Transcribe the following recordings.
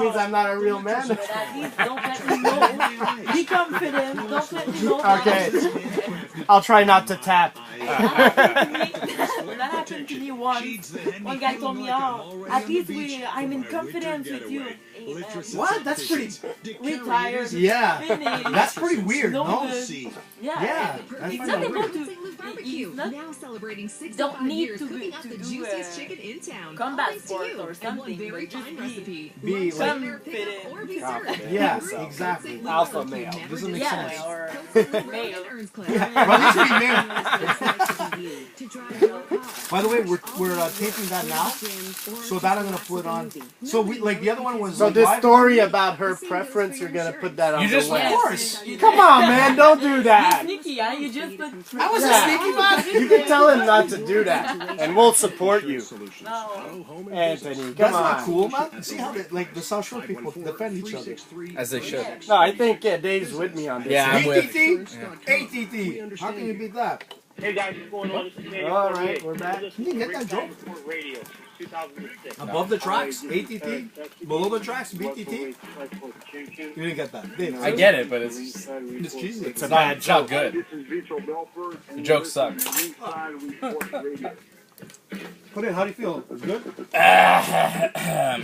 means I'm not a real man. But at least don't let me know. Be confident. Don't let me know. Okay. I'll try not to tap. That happened to me once. One guy told me, "Oh, at least I'm in confidence with you." Hey, What? That's pretty. Retired. Yeah. Finished. That's pretty weird, no? Good. Yeah. He's That's not kinda able weird. to. He's not. Now celebrating 65 Don't need years to cooking do up the juiciest chicken in town. combat Thanks to sport you, or and something, one very but just fine be- recipe. be Lunch, like- dinner, pickup, or dessert. Confident. Yes, Group exactly. St. Alpha Louis male. never Doesn't make disappoints. sense. or Coastal male. Road and Earns Club. Yeah. Well, these would be male. To drive your car. By the way, we're taping that now, so that I'm gonna put on. So we like the other one was. So like, this live. story about her preference, you're gonna put that on You the just- web. Of course. Come on, man, don't do You're that. sneaky, huh? You just put. I was Yeah. a sneaky man. You can tell him not to do that, and we'll support you, No. Anthony. Come That's on. not cool, man. See how like the South Shore people defend each other. As they should. No, I think Dave's with me on this. Yeah, I'm with. ATT, ATT. How can you beat that? Hey guys, what's going on? This is Daniel All 48. right, we're back. Can you get that joke? Radio, 2006. Above the tracks, ATT. Below the tracks, BTT. You didn't get that. Dave, I get it, but it's It's cheesy. it's not good. The joke sucks. Put in. How do you feel? Good.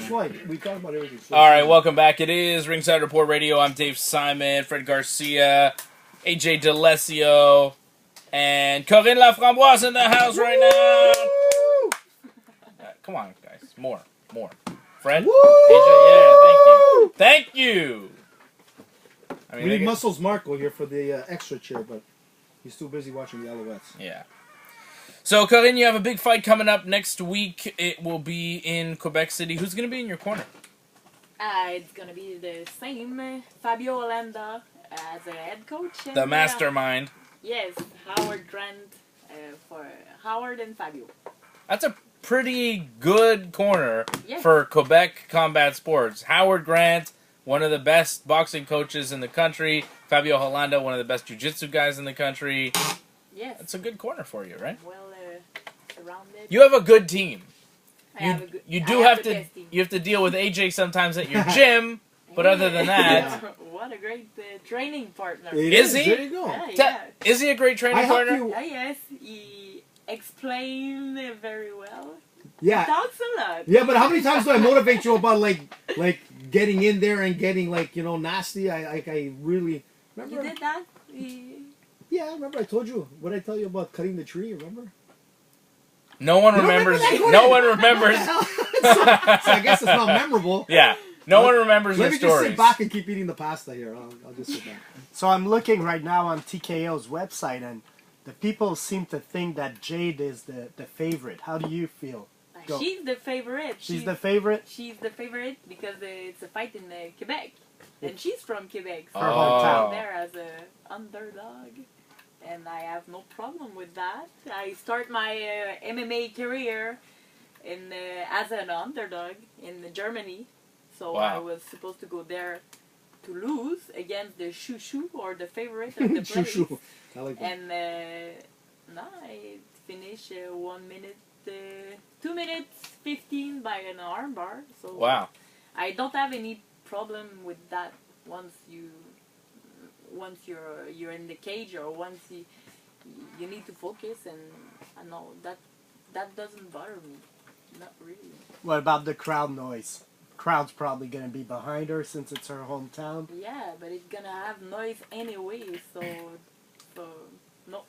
Floyd, we talked about everything. So All right, welcome back. It is Ringside Report Radio. I'm Dave Simon, Fred Garcia, AJ DeLesio, and Corinne Laframboise in the house right now. Come on, guys. More. Fred? Woo! AJ, yeah, thank you. I We mean, need Muscles Marco here for the extra chair, but he's too busy watching the Alouettes. yeah. So, Corinne, you have a big fight coming up next week. It will be in Quebec City. Who's going to be in your corner? It's gonna be the same Fabio Olanda as a head coach. And, The mastermind. Yes, Howard Grant for Howard and Fabio. That's a pretty good corner Yes. for Quebec combat sports. Howard Grant, one of the best boxing coaches in the country. Fabio Holanda, one of the best jiu-jitsu guys in the country. Yes. That's a good corner for you, right? Well surrounded. You have a good team. I have a good, You I do have the to. best team. You have to deal with AJ sometimes at your gym, but other than that, What a great training partner. It Is he? There you go. Yeah, Ta- yeah. is he a great training I help partner? you. Yeah, yes, he explained very well. Yeah. Talks a lot. Yeah, but how many times do I motivate you about like getting in there and getting nasty? I really You remember. did that? Yeah, remember I told you. What did I tell you about cutting the tree? Remember? No one You don't remember remembers. that, No Corinne? one remembers. So I guess it's not memorable. Yeah, no one remembers Let your me just stories. sit back and keep eating the pasta here. I'll just sit back. So I'm looking right now on TKO's website, and the people seem to think that Jade is the favorite. How do you feel? Go. She's the favorite. She's the favorite She's the favorite because it's a fight in Quebec, and she's from Quebec. So for Oh. hometown. there as a underdog, and I have no problem with that. I start my MMA career in as an underdog in Germany, so Wow. I was supposed to go there to lose against the shoo or the favorite of the place. Shoo. I like that. And no, I finished 1 minute, 2 minutes 15 by an armbar. So Wow. I don't have any problem with that once you're in the cage or once you need to focus, and I know that doesn't bother me, not really. What about the crowd noise? Crowd's probably going to be behind her since it's her hometown. Yeah, but it's gonna have noise anyway, so no.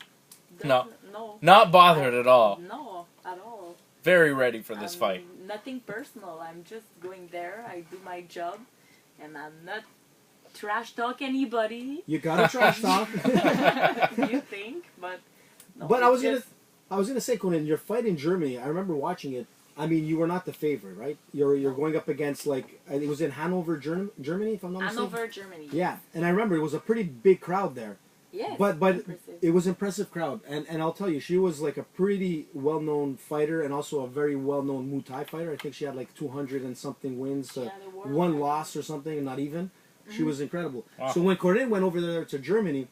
No. No. Not bothered at all. No, at all. Very ready for this fight. Nothing personal. I'm just going there. I do my job, and I'm not trash talk anybody. You gotta trash talk. You think, but no, But I was it's gonna say, Conan, your fight in Germany. I remember watching it. I mean, you were not the favorite, right? You're going up against I think it was in Hanover, Germany, if I'm not mistaken. Hanover, Germany. Yeah, and I remember it was a pretty big crowd there. Yes. But impressive. it was impressive crowd, and I'll tell you, she was like a pretty well-known fighter and also a very well-known Muay Thai fighter. I think she had like 200 and something wins, Yeah, the world one record. loss or something, not even. She was incredible. Wow. So when Corinne went over there to Germany,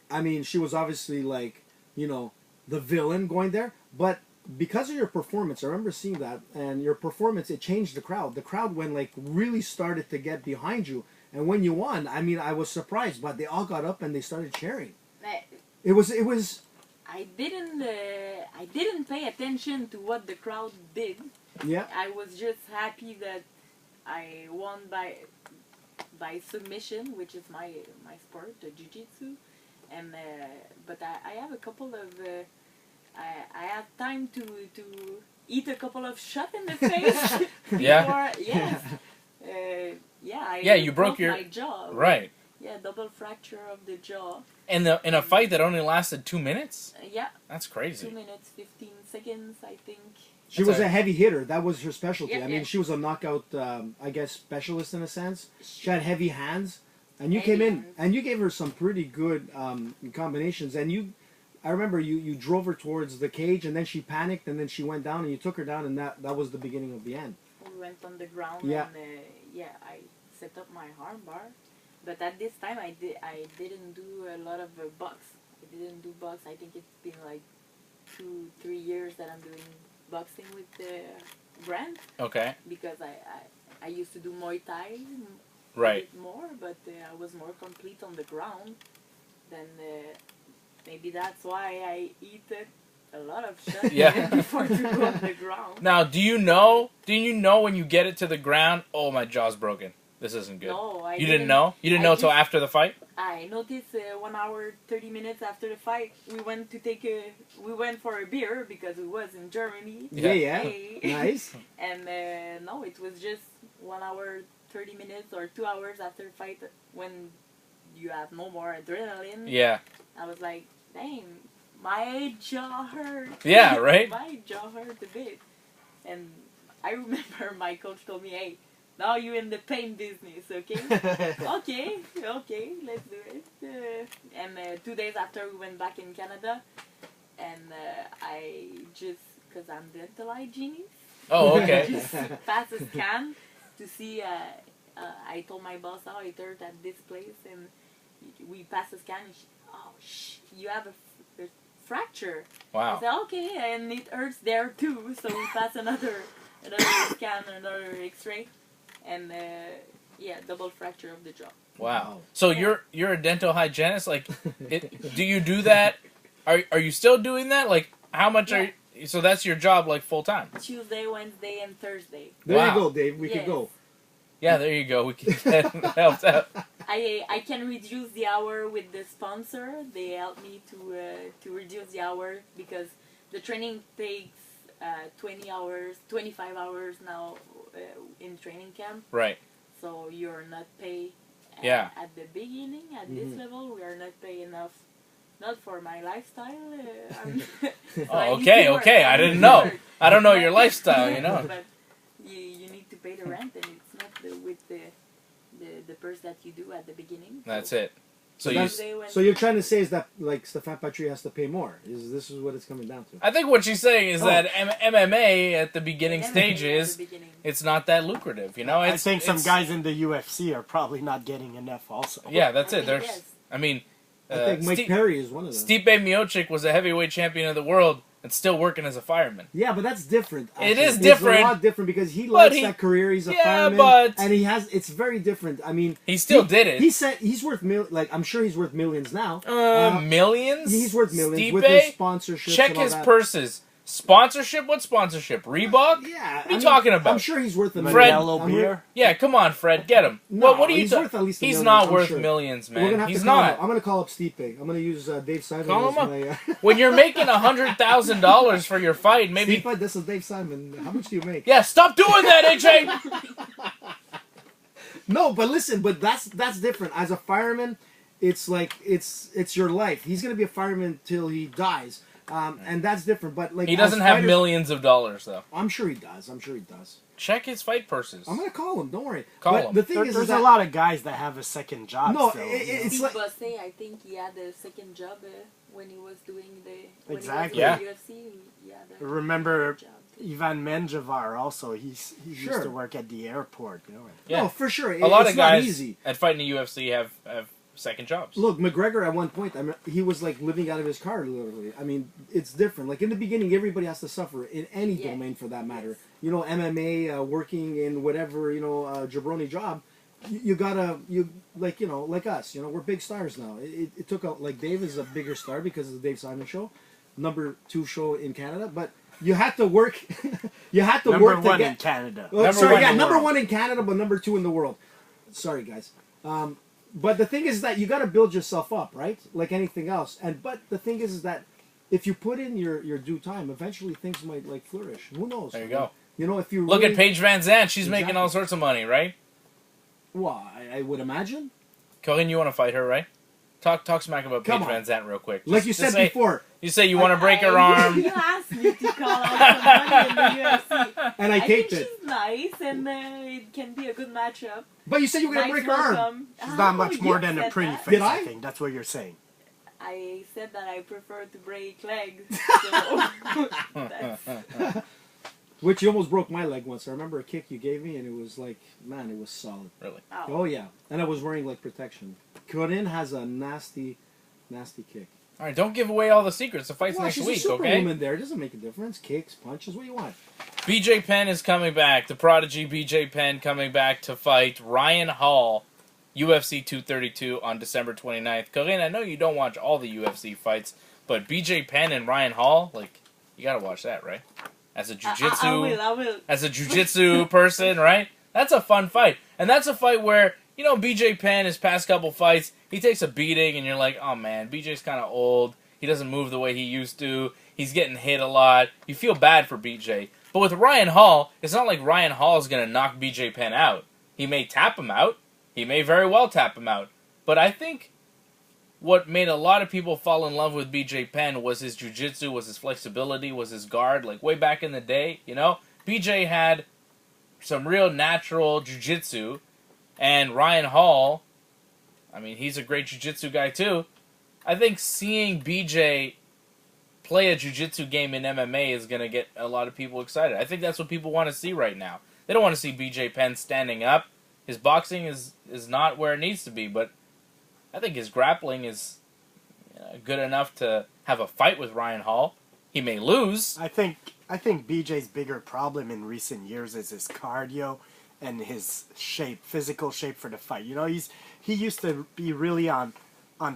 I mean, she was obviously like, the villain going there. But because of your performance, I remember seeing that, and your performance, it changed the crowd. The crowd, when like really started to get behind you, and when you won, I mean, I was surprised, but they all got up and they started cheering. It was. I didn't pay attention to what the crowd did. Yeah. I was just happy that I won by submission, which is my sport, the jiu-jitsu. And but I have a couple of I have time to eat a couple of shots in the face. Yeah. Yes. You broke my jaw. Right. Yeah, double fracture of the jaw. In a fight that only lasted 2 minutes? Yeah. That's crazy. 2 minutes, 15 seconds, I think. She was a heavy hitter. That was her specialty. Yeah, I mean, she was a knockout, I guess, specialist in a sense. She had heavy hands. And you came in, and you gave her some pretty good combinations. And I remember you drove her towards the cage, and then she panicked, and then she went down, and you took her down, and that was the beginning of the end. We went on the ground, Yeah. and I set up my arm bar. But at this time, I didn't do a lot of box. I didn't do box. I think it's been like 2-3 years that I'm doing boxing with Brent. Okay. Because I used to do Muay Thai Right. a bit more, but I was more complete on the ground. Then maybe that's why I eat a lot of shit Yeah. before to go on the ground. Now, do you know when you get it to the ground, oh, my jaw's broken. This isn't good. No, You didn't know? You didn't know until after the fight? I noticed 1 hour, 30 minutes after the fight, we went for a beer because we was in Germany. Yeah. Hey. Nice. And no, it was just 1 hour, 30 minutes or 2 hours after the fight when you have no more adrenaline. Yeah. I was like, dang, my jaw hurt. Yeah, right? My jaw hurt a bit. And I remember my coach told me, hey, now you're in the pain business, okay? okay, let's do it. And 2 days after we went back in Canada, and I just, because I'm dental hygienist, Oh, okay. just passed a scan to see, I told my boss, oh, it hurt at this place, and we passed a scan, and you have a fracture. Wow. I said, okay, and it hurts there too, so we passed another scan, another x-ray. And double fracture of the jaw. Wow. So you're a dental hygienist? Like, do you do that? Are you still doing that? Like, how much are you? So that's your job, like, full time? Tuesday, Wednesday, and Thursday. There you go, Dave. We could go. Yeah, there you go. We can help out. I can reduce the hour with the sponsor. They help me to reduce the hour because the training takes 20 hours, 25 hours now in training camp. Right. So you're not paid at the beginning. At this level, we are not paid enough. Not for my lifestyle. Okay. I didn't know. I don't know your lifestyle, you know. But you need to pay the rent, and it's not with the purse that you do at the beginning. That's it. So you're trying to say is that like Stefan Patry has to pay more? This is what it's coming down to? I think what she's saying is that MMA at the beginning stages, it's not that lucrative. You know, I think some guys in the UFC are probably not getting enough. Also, yeah, that's it. Yes. I mean, I think Mike Perry is one of them. Stipe Miocic was a heavyweight champion of the world and still working as a fireman. Yeah, but that's different. It is It's different. a lot different because he likes that career. He's a fireman, and it's very different. I mean, he still did it. He said he's worth I'm sure he's worth millions now. Millions? He's worth millions Stipe? with his sponsorships. Check and all his that. purses. Sponsorship? What sponsorship? Reebok? Yeah. What are you talking about? I'm sure he's worth a Fred, Yellow beer. Yeah, come on, Fred, get him. No, what are you he's worth at least a He's million, not I'm worth sure. millions, We're gonna man. have He's to call not. him. I'm gonna call up Stipe. I'm gonna use Dave Simon. Call as him up. my, When you're making $100,000 for your fight, maybe. Stipe, this is Dave Simon. How much do you make? Yeah, stop doing that, AJ. No, but listen, that's different. As a fireman, it's like it's your life. He's gonna be a fireman till he dies, and that's different. But like He doesn't have millions of dollars, though. I'm sure he does. Check his fight purses. I'm gonna call him. Don't worry. Call but him. The thing is There's that, a lot of guys that have a second job. No, still, it's Steve like Bosse, I think he had a second job when he was doing the Exactly. When he was in the UFC. He had a Remember job. Ivan Menjivar also. He Sure. used to work at the airport. You know. Yeah. no, for sure. A lot It's of not guys easy. at fighting the UFC have second jobs. Look, McGregor at one point, I mean, he was like living out of his car, literally. I mean, it's different. Like in the beginning, everybody has to suffer in any Yeah. domain for that matter. Yes. You know, MMA, working in whatever jabroni job, you gotta like us. You know, we're big stars now. It took like Dave is a bigger star because of the Dave Simon Show, number 2 show in Canada, but. You had to work. You had to Number work to one get. in Canada. Well, Number sorry, one yeah, in the number world. 1 in Canada, but number 2 in the world. Sorry, guys. But the thing is that you got to build yourself up, right? Like anything else. But the thing is that if you put in your due time, eventually things might like flourish. Who knows? There you go. You know, if you Look really, at Paige Van Zandt. She's making Exactly. all sorts of money, right? Well, I would imagine. Corinne, you want to fight her, right? Talk smack about Come Paige on. Van Zandt real quick. Like you Just said say, before, You say you want to break her arm. You asked me to call out somebody in the UFC. and I think taped it. she's nice, and it can be a good matchup. But you said you were gonna Nice break her arm. welcome. She's not much Oh, more you than a said pretty that. face, Did I I? think. That's what you're saying. I said that I prefer to break legs. So that's, Which you almost broke my leg once. I remember a kick you gave me, and it was like, man, it was solid. Really? ow. Oh yeah, and I was wearing like protection. Corinne has a nasty kick. All right, don't give away all the secrets. The fight's Well, next she's week, a okay? superwoman there. It doesn't make a difference. Kicks, punches, what do you want? BJ Penn is coming back. The prodigy BJ Penn coming back to fight Ryan Hall, UFC 232 on December 29th. Corinne, I know you don't watch all the UFC fights, but BJ Penn and Ryan Hall, like, you gotta watch that, right? As a I jiu-jitsu, will. as a jiu-jitsu person, right? That's a fun fight. And that's a fight where, you know, BJ Penn, his past couple fights, he takes a beating and you're like, oh man, BJ's kind of old. He doesn't move the way he used to. He's getting hit a lot. You feel bad for BJ. But with Ryan Hall, it's not like Ryan Hall is going to knock BJ Penn out. He may tap him out. He may very well tap him out. But I think what made a lot of people fall in love with BJ Penn was his jiu-jitsu, was his flexibility, was his guard. Like way back in the day, you know, BJ had some real natural jiu-jitsu. And Ryan Hall, I mean, he's a great jiu-jitsu guy too. I think seeing BJ play a jiu-jitsu game in MMA is going to get a lot of people excited. I think that's what people want to see right now. They don't want to see BJ Penn standing up. His boxing is not where it needs to be, but I think his grappling is good enough to have a fight with Ryan Hall. He may lose. I think BJ's bigger problem in recent years is his cardio and his shape, physical shape for the fight. You know, he used to be really on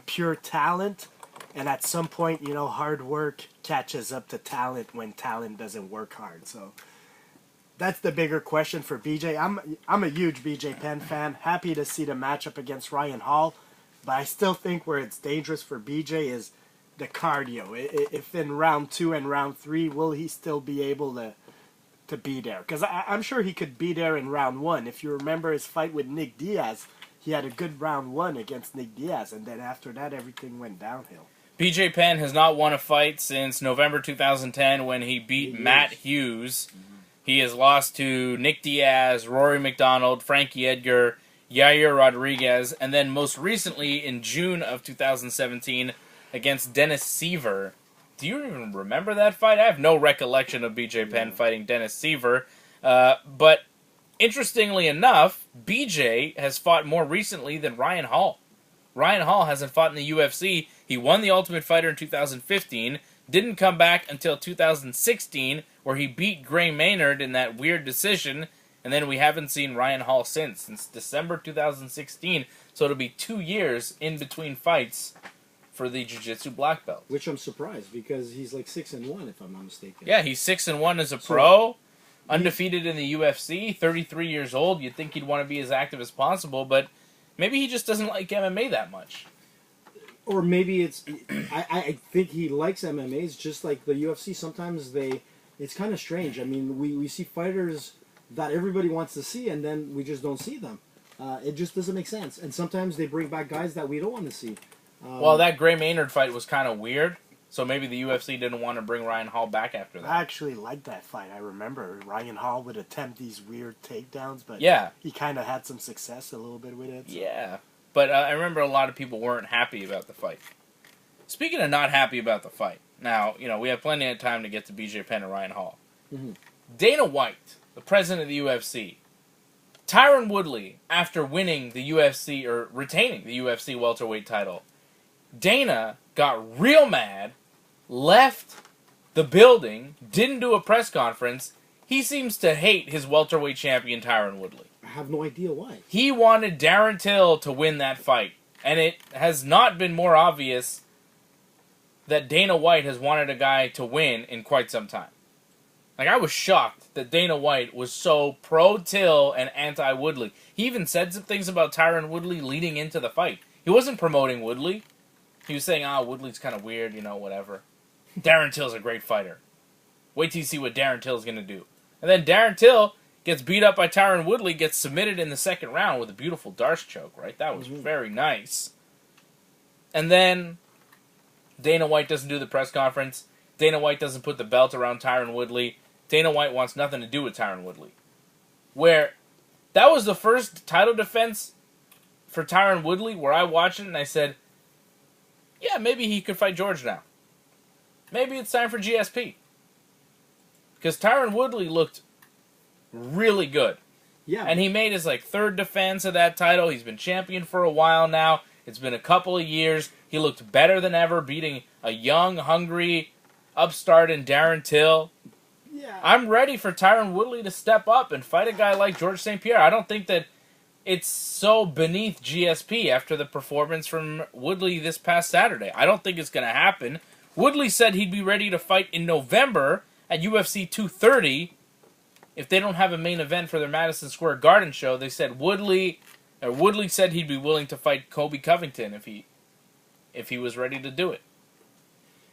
pure talent, and at some point, you know, hard work catches up to talent when talent doesn't work hard. So that's the bigger question for BJ. I'm a huge BJ Penn fan. Happy to see the matchup against Ryan Hall, but I still think where it's dangerous for BJ is the cardio. If in round 2 and round 3, will he still be able to be there? Because I'm sure he could be there in round 1. If you remember his fight with Nick Diaz, he had a good round 1 against Nick Diaz, and then after that, everything went downhill. BJ Penn has not won a fight since November 2010 when he beat Matt Hughes. He has lost to Nick Diaz, Rory McDonald, Frankie Edgar, Yair Rodriguez, and then most recently in June of 2017 against Dennis Seaver. Do you even remember that fight? I have no recollection of BJ Penn fighting Dennis Seaver. But interestingly enough, BJ has fought more recently than Ryan Hall. Ryan Hall hasn't fought in the UFC. He won the Ultimate Fighter in 2015, didn't come back until 2016, where he beat Gray Maynard in that weird decision, and then we haven't seen Ryan Hall since December 2016. So it'll be 2 years in between fights for the Jiu-Jitsu black belt. Which I'm surprised because he's like 6-1 if I'm not mistaken. Yeah, he's 6-1 as a pro, undefeated in the UFC, 33 years old. You'd think he'd want to be as active as possible, but maybe he just doesn't like MMA that much. Or maybe it's I think he likes MMAs just like the UFC. Sometimes it's kind of strange. I mean, we see fighters that everybody wants to see, and then we just don't see them. It just doesn't make sense. And sometimes they bring back guys that we don't want to see. Well, that Gray Maynard fight was kind of weird, so maybe the UFC didn't want to bring Ryan Hall back after that. I actually liked that fight. I remember Ryan Hall would attempt these weird takedowns, but Yeah. he kind of had some success a little bit with it. So. Yeah, but I remember a lot of people weren't happy about the fight. Speaking of not happy about the fight, now, you know, we have plenty of time to get to BJ Penn and Ryan Hall. Mhm. Dana White, the president of the UFC, Tyron Woodley, after winning the UFC, or retaining the UFC welterweight title, Dana got real mad, left the building, didn't do a press conference. He seems to hate his welterweight champion, Tyron Woodley. I have no idea why. He wanted Darren Till to win that fight, and it has not been more obvious that Dana White has wanted a guy to win in quite some time. Like, I was shocked that Dana White was so pro-Till and anti-Woodley. He even said some things about Tyron Woodley leading into the fight. He wasn't promoting Woodley. He was saying, Woodley's kind of weird, whatever. Darren Till's a great fighter. Wait till you see what Darren Till's going to do. And then Darren Till gets beat up by Tyron Woodley, gets submitted in the second round with a beautiful Darce choke, right? That was very nice. And then Dana White doesn't do the press conference. Dana White doesn't put the belt around Tyron Woodley. Dana White wants nothing to do with Tyron Woodley. Where that was the first title defense for Tyron Woodley where I watched it and I said, yeah, maybe he could fight George now. Maybe it's time for GSP. Because Tyron Woodley looked really good. Yeah. And he made his third defense of that title. He's been champion for a while now. It's been a couple of years. He looked better than ever, beating a young, hungry upstart in Darren Till. Yeah. I'm ready for Tyron Woodley to step up and fight a guy like George St. Pierre. I don't think that it's so beneath GSP after the performance from Woodley this past Saturday. I don't think it's going to happen. Woodley said he'd be ready to fight in November at UFC 230 if they don't have a main event for their Madison Square Garden show. They said Woodley said he'd be willing to fight Kobe Covington if he was ready to do it.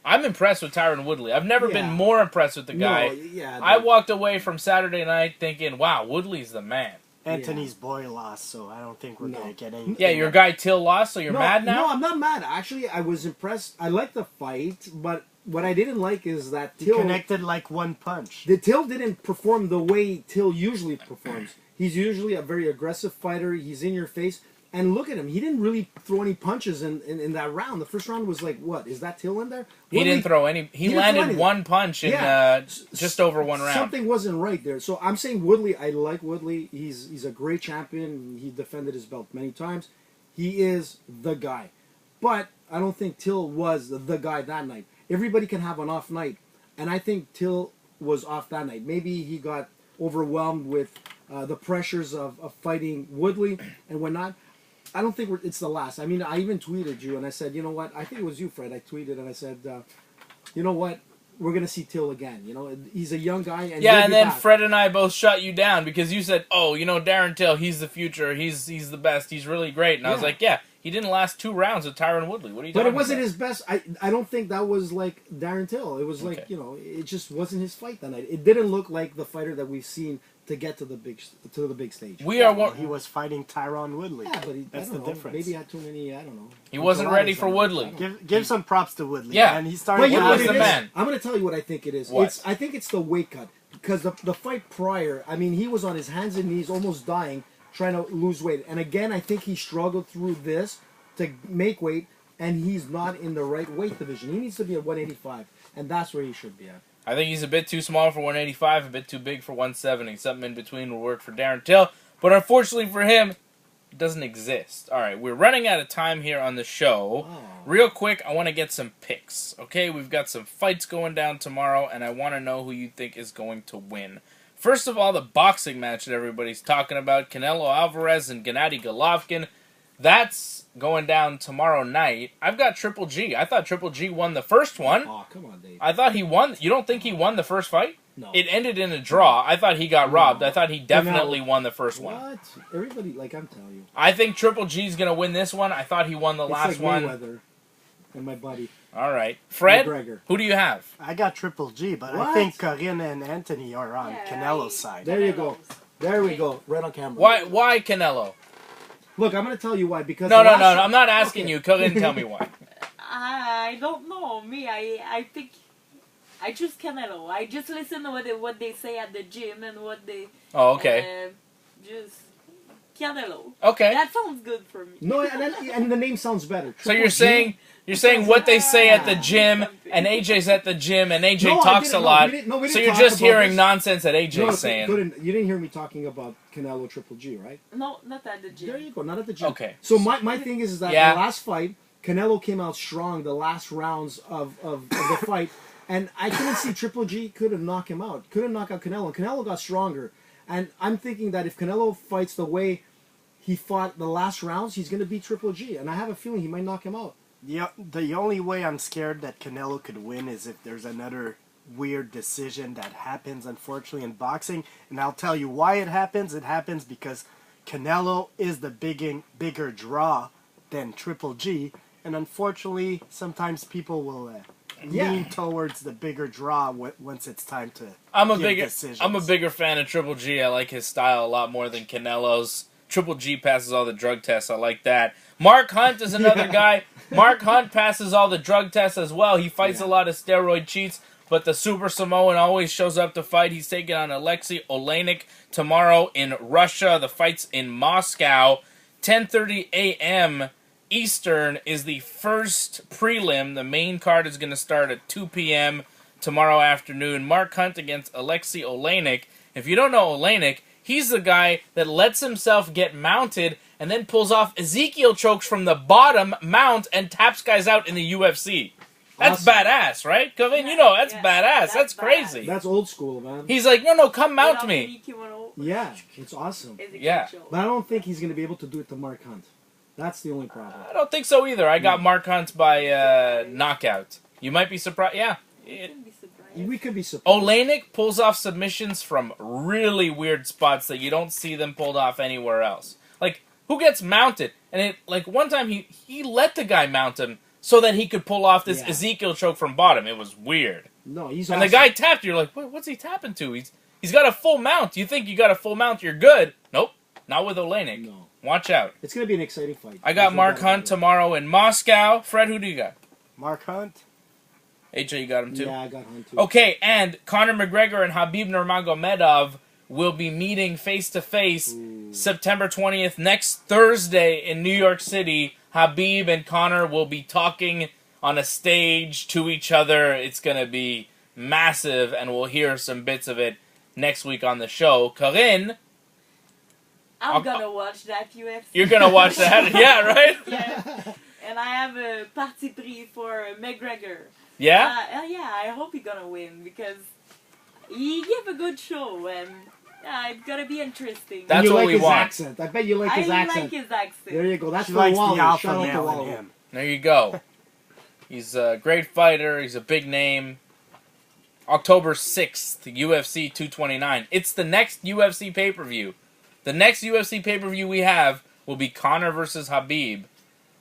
I'm impressed with Tyron Woodley. I've never been more impressed with the guy. I walked away from Saturday night thinking, wow, Woodley's the man. Anthony's boy lost, so I don't think we're going to get anything. Yeah, your guy Till lost, so you're mad now? No, I'm not mad. Actually, I was impressed. I liked the fight, but what I didn't like is that Till connected like one punch. The Till didn't perform the way Till usually performs. He's usually a very aggressive fighter. He's in your face. And look at him. He didn't really throw any punches in that round. The first round was like, what? Is that Till in there? He didn't throw any. He landed one punch in just over one round. Something wasn't right there. So I'm saying Woodley, I like Woodley. He's a great champion. He defended his belt many times. He is the guy. But I don't think Till was the guy that night. Everybody can have an off night. And I think Till was off that night. Maybe he got overwhelmed with the pressures of fighting Woodley and whatnot. I don't think it's the last. I mean, I even tweeted you, and I said, you know what? I think it was you, Fred. I tweeted, and I said, you know what? We're going to see Till again. He's a young guy. And and then Fred and I both shut you down because you said, Darren Till, he's the future. He's the best. He's really great. And I was like, yeah, he didn't last 2 rounds with Tyron Woodley. What are you talking about? But it wasn't his best. I don't think that was like Darren Till. It was like, it just wasn't his fight that night. It didn't look like the fighter that we've seen to get to the big stage. He was fighting Tyron Woodley. Yeah, but that's the difference. Maybe he had too many. I don't know. He wasn't ready for Woodley. Give some props to Woodley. Yeah, and he started. He was the man. I'm going to tell you what I think it is. I think it's the weight cut because the fight prior. I mean, he was on his hands and knees, almost dying, trying to lose weight. And again, I think he struggled through this to make weight, and he's not in the right weight division. He needs to be at 185, and that's where he should be at. I think he's a bit too small for 185, a bit too big for 170. Something in between will work for Darren Till. But unfortunately for him, it doesn't exist. All right, we're running out of time here on the show. Oh. Real quick, I want to get some picks. Okay, we've got some fights going down tomorrow, and I want to know who you think is going to win. First of all, the boxing match that everybody's talking about, Canelo Alvarez and Gennady Golovkin. That's going down tomorrow night. I've got Triple G. I thought Triple G won the first one. Oh, come on, Dave. I thought he won. You don't think he won the first fight? No. It ended in a draw. I thought he got robbed. I thought he definitely won the first one. What? Everybody, I'm telling you. I think Triple G's going to win this one. I thought he won the last one. Mayweather and my buddy. All right. Fred, McGregor. Who do you have? I got Triple G, but What? I think Corinne and Anthony are on Canelo's side. There you go. There we go. Right on camera. Why Canelo? Look, I'm going to tell you why. Because No. I'm not asking you. Corinne, tell me why. I don't know. Me, I think I choose Canelo. I just listen to what they say at the gym and what they. Oh, okay. Just Canelo. Okay. That sounds good for me. No, and the name sounds better. So you're saying what they say at the gym and AJ's at the gym, and AJ No, I talks didn't. a No, lot. we didn't So you're talk just about hearing this. nonsense that AJ's No, saying. you didn't hear me talking about Canelo Triple G, right? No, not at the gym. There you go, not at the gym. Okay. So my thing is that Yeah. the last fight, Canelo came out strong the last rounds of the fight. And I couldn't see Triple G could have knocked him out. Couldn't knock out Canelo. And Canelo got stronger. And I'm thinking that if Canelo fights the way he fought the last rounds, he's going to beat Triple G. And I have a feeling he might knock him out. The only way I'm scared that Canelo could win is if there's another weird decision that happens, unfortunately, in boxing. And I'll tell you why it happens. It happens because Canelo is the bigger draw than Triple G. And unfortunately, sometimes people will lean towards the bigger draw once it's time to give decisions. I'm a bigger fan of Triple G. I like his style a lot more than Canelo's. Triple G passes all the drug tests. I like that. Mark Hunt is another guy. Mark Hunt passes all the drug tests as well. He fights a lot of steroid cheats, but the Super Samoan always shows up to fight. He's taking on Alexi Oleynik tomorrow in Russia. The fight's in Moscow. 10:30 a.m. Eastern is the first prelim. The main card is going to start at 2 p.m. tomorrow afternoon. Mark Hunt against Alexi Oleynik. If you don't know Oleynik, he's the guy that lets himself get mounted and then pulls off Ezekiel chokes from the bottom, mount, and taps guys out in the UFC. That's Awesome. badass, right? Kevin, you know, that's badass. That's crazy. That's old school, man. He's like, no, come mount me. Yeah, it's awesome. Yeah. But I don't think he's going to be able to do it to Mark Hunt. That's the only problem. I don't think so either. I got Mark Hunt by knockout. You might be surprised. Yeah. We could be surprised. Oleynik pulls off submissions from really weird spots that you don't see them pulled off anywhere else. Like, who gets mounted? And one time he let the guy mount him so that he could pull off this Ezekiel choke from bottom. It was weird. No, he's And awesome. the guy tapped. You're like, what's he tapping to? He's got a full mount. You think you got a full mount, you're good. Nope. Not with Oleynik. No. Watch out. It's going to be an exciting fight. I got Mark Hunt tomorrow in Moscow. Fred, who do you got? Mark Hunt. AJ, you got him too? Yeah, I got Hunt too. Okay, and Conor McGregor and Habib Nurmagomedov will be meeting face-to-face September 20th, next Thursday in New York City. Habib and Conor will be talking on a stage to each other. It's going to be massive, and we'll hear some bits of it next week on the show. Corinne, I'm gonna watch that UFC. you're going to watch that? Yeah, right? Yeah. And I have a parti pris for McGregor. Yeah? Yeah, I hope he's gonna win because he gave a good show and it's gonna be interesting. That's you what like we his want. accent. I bet you like his accent. I like his accent. There you go. That's She for likes Wally. the alpha Shout out to male in Wally. him. There you go. He's a great fighter. He's a big name. October 6th, UFC 229. It's the next UFC pay-per-view. The next UFC pay-per-view we have will be Conor versus Habib.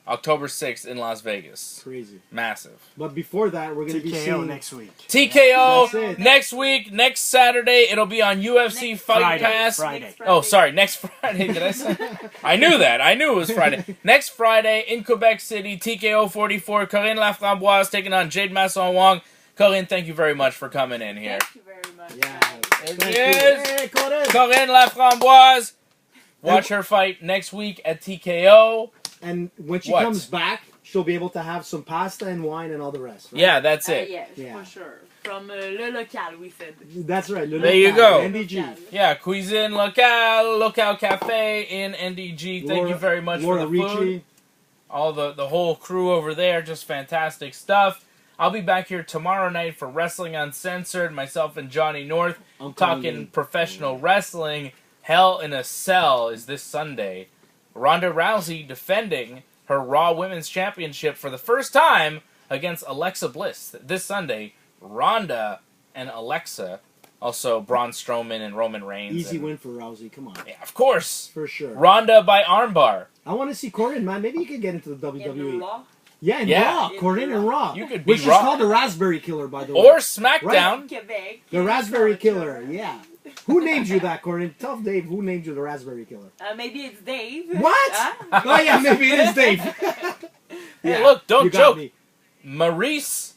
October 6th in Las Vegas. Crazy. Massive. But before that, we're going to be TKO seeing... next week. TKO That's it. next week, next Saturday. It'll be on UFC Next Fight Friday. Pass. Friday. Oh, sorry, next Friday. Did I say? I knew that. I knew it was Friday. Next Friday in Quebec City, TKO 44. Corinne Laframboise taking on Jade Masson Wong. Corinne, thank you very much for coming in here. Thank you very much. Yeah. guys. Thank Yes. you. Hey, Corinne. Corinne Laframboise. Watch her fight next week at TKO. And when she What? comes back, she'll be able to have some pasta and wine and all the rest. Right? Yeah, that's it. Yeah, Yeah. for sure. From Le Local, we said. That's right. Le There you Local, go. NDG. Local. Yeah, Cuisine Locale, Local Cafe in NDG. Thank you very much Laura for the food. Ricci. All the whole crew over there, just fantastic stuff. I'll be back here tomorrow night for Wrestling Uncensored. Myself and Johnny North I'm talking calling professional wrestling. Hell in a Cell is this Sunday. Ronda Rousey defending her Raw Women's Championship for the first time against Alexa Bliss. This Sunday, Ronda and Alexa. Also, Braun Strowman and Roman Reigns. Easy and, win for Rousey. Come on. Yeah, of course. For sure. Ronda by armbar. I want to see Corinne, man. Maybe you could get into the In WWE. Raw. Yeah, in Yeah. Raw. Corinne and Raw. You could be Which is Raw. called the Raspberry Killer, by the way. Or SmackDown. Quebec. The Raspberry Killer, yeah. Who named you that, Corinne? Tell Dave who named you the Raspberry Killer. Maybe it's Dave. What? Huh? Oh, yeah, maybe it is Dave. Hey, look, don't you got joke. me. Maurice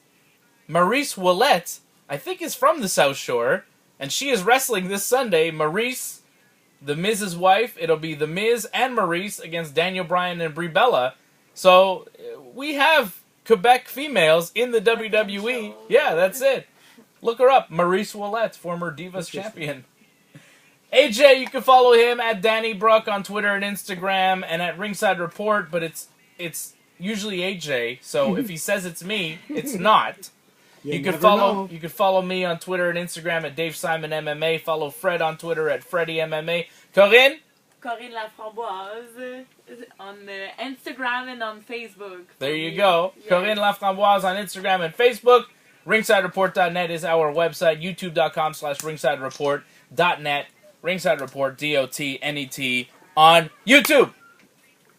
Willette, I think, is from the South Shore, and she is wrestling this Sunday. Maurice, the Miz's wife. It'll be the Miz and Maurice against Daniel Bryan and Brie Bella. So we have Quebec females in the WWE. Yeah, that's it. Look her up. Maurice Ouellette, former Divas champion. AJ, you can follow him at Danny Bruck on Twitter and Instagram and at Ringside Report, but it's usually AJ, so if he says it's me, it's not. You can follow me on Twitter and Instagram at Dave Simon MMA. Follow Fred on Twitter at Freddy MMA. Corinne Laframboise on Instagram and on Facebook. There you go. Yeah. Corinne Laframboise on Instagram and Facebook. RingsideReport.net is our website. YouTube.com/RingsideReport.net. Ringside Report, DOTNET on YouTube.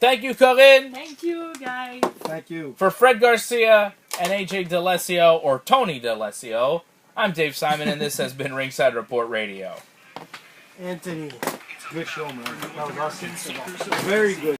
Thank you, Corinne. Thank you, guys. Thank you. For Fred Garcia and AJ DeLessio, or Tony DeLessio, I'm Dave Simon, and this has been Ringside Report Radio. Anthony. Good show, man. That was awesome. Very good.